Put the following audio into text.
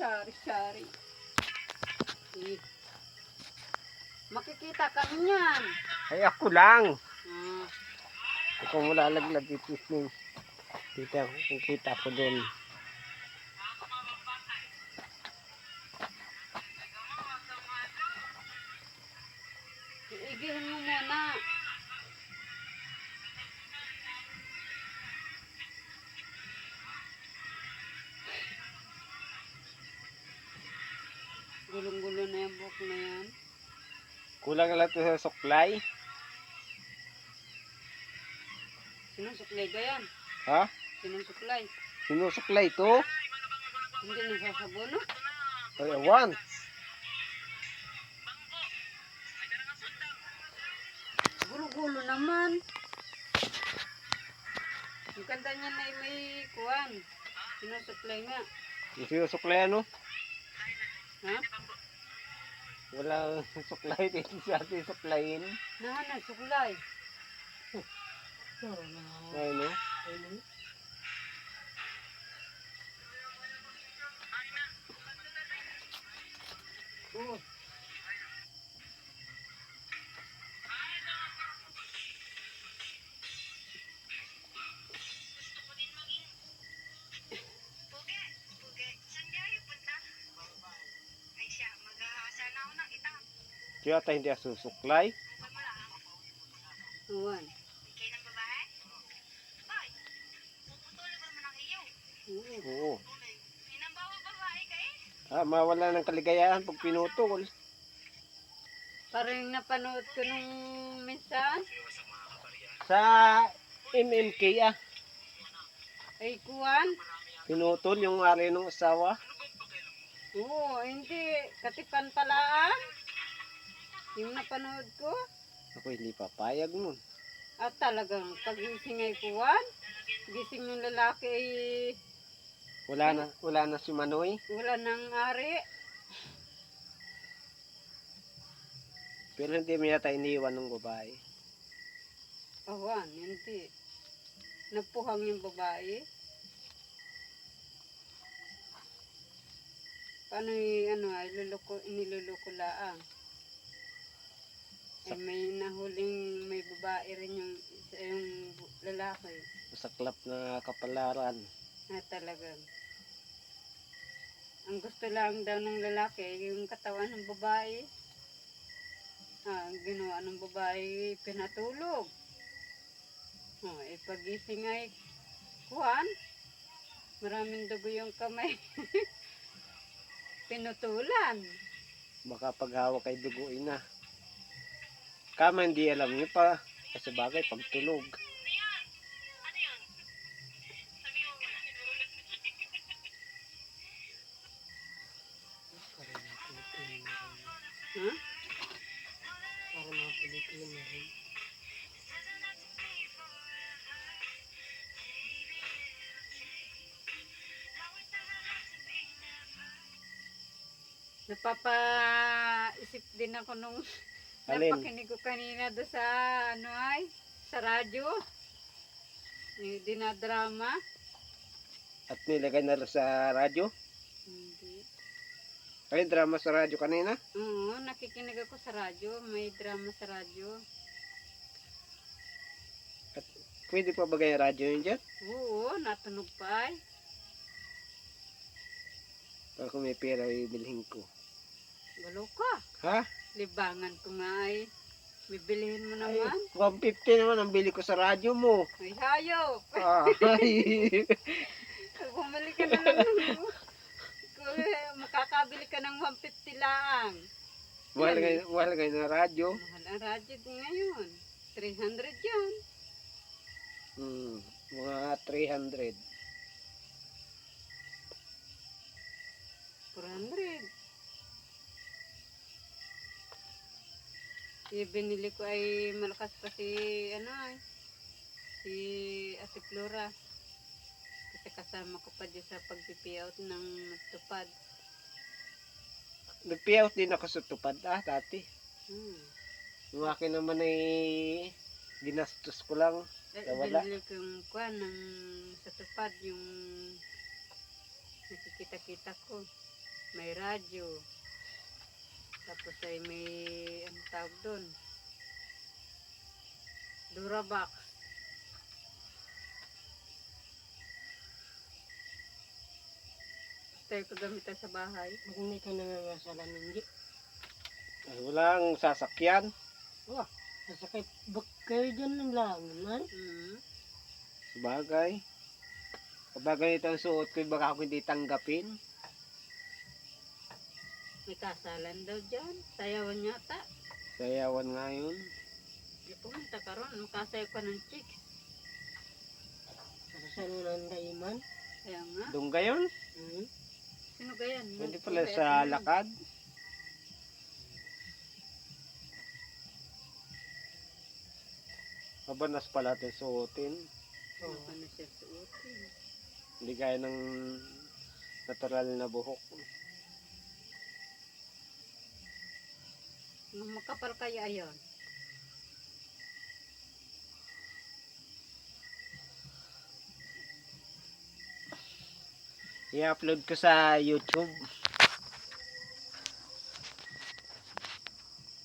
sari-sari. Eh, makikita kami niyan. Ay, ako lang. Ah, Ako mo lalaglag itisning. Kita ko, kung kita ko doon. iigihin mo muna. Gulong-gulo na yung buhok na yan. Kulang lang ito sa suklay. Sinong suklay ba yan? Ha? Sinong suklay? Sinusuklay ito? Hindi nasasabono? Ay, awan. Gulo-gulo naman. Yung kanta niya na may kuwan. Sinusuklay nga. Yung sinusuklay ano? Ha? Wala suklay dito sa ating suklayin. Nahan suklay. Ay, no? Oh. Kaya tayo hindi susuklay. Awan. Oo. Ah, mawala ng kaligayahan pag pinutol. Parang napanood ko nung minsan. Sa MMK Ay kuwan. pinutol yung ari ng asawa. Oo, hindi. Katipan palaan. Yung napanood ko. Ako hindi papayag nun. At talagang pagising ay kuwan. Gising ng lalaki ay Wala na si Manoy. wala nang ari. Pero hindi mo yata iniwan ng babae. Awan, hindi. Napuhang yung babae. Paano niluluko laang. Ay may nahuling may babae rin yung lalaki. Masaklap na kapalaran. Na talagang. Ang gusto lang daw ng lalaki, yung katawan ng babae. Ang ginawa ng babae, pinatulog. Pagising ay, kuhan, maraming dugo yung kamay. Pinutulan. Baka paghawak ay duguin na. Kama hindi alam niyo pa. Kasi bagay pagtulog. Ha? Para mga Pilipino rin. Napapaisip din ako nung Alin? napakinig ko kanina do sa sa radyo. Yung dinadrama. At nilagay na rin sa radyo. Hindi. Ay, drama sa radyo kanina. Oo, nakikinig ako sa radyo. May drama sa radyo. At pwede pa ba yung radyo yun dyan? Oo, natunog pa ay. Para kung may pera, ibilhin ko. Galo ka. Ha? Libangan ko nga ay. Bibilihin mo Ay, naman. 150 naman ang bili ko sa radyo mo. Ay, hayop. Ay. Bumili ka na lang ng makakabili ka ng 150 lang. Mahal kayo na radyo. Mahal ang radyo din ngayon. 300 yan. Mga 300. 400. Binili ko ay malakas pa si si Ate Flora. Kasi kasama ko pa dyan sa pag-pipiaut ng tupad. Nag-payout din ako sa tupad dati. Yung akin naman ay ginastos ko lang. Nawala. Binili ko yung kuwan sa tupad, yung nakikita-kita ko. may radyo. Tapos ay may, ang tawag doon, Durabox. Tayo kagamitan sa bahay. Bakit hindi ka nangangasalan hindi? Ay, walang sasakyan. Wah, nasakay bak kayo dyan ng lang man. Sabagay. Kapag ganito ang suot ko, baka ako hindi tanggapin. May kasalan daw dyan. Sayawan yata. Sayawan nga yun. Di pumunta ka ron. Makasayaw ka ng chicks. Para sa nang daiman. Kaya nga. Doon gayon? Sino gayan? Hindi pala sa lakad. Mabanas pala ito suotin. Ano pa na siya suotin? Hindi gaya ng natural na buhok. Nung makapal kaya yun. I-upload ko sa YouTube.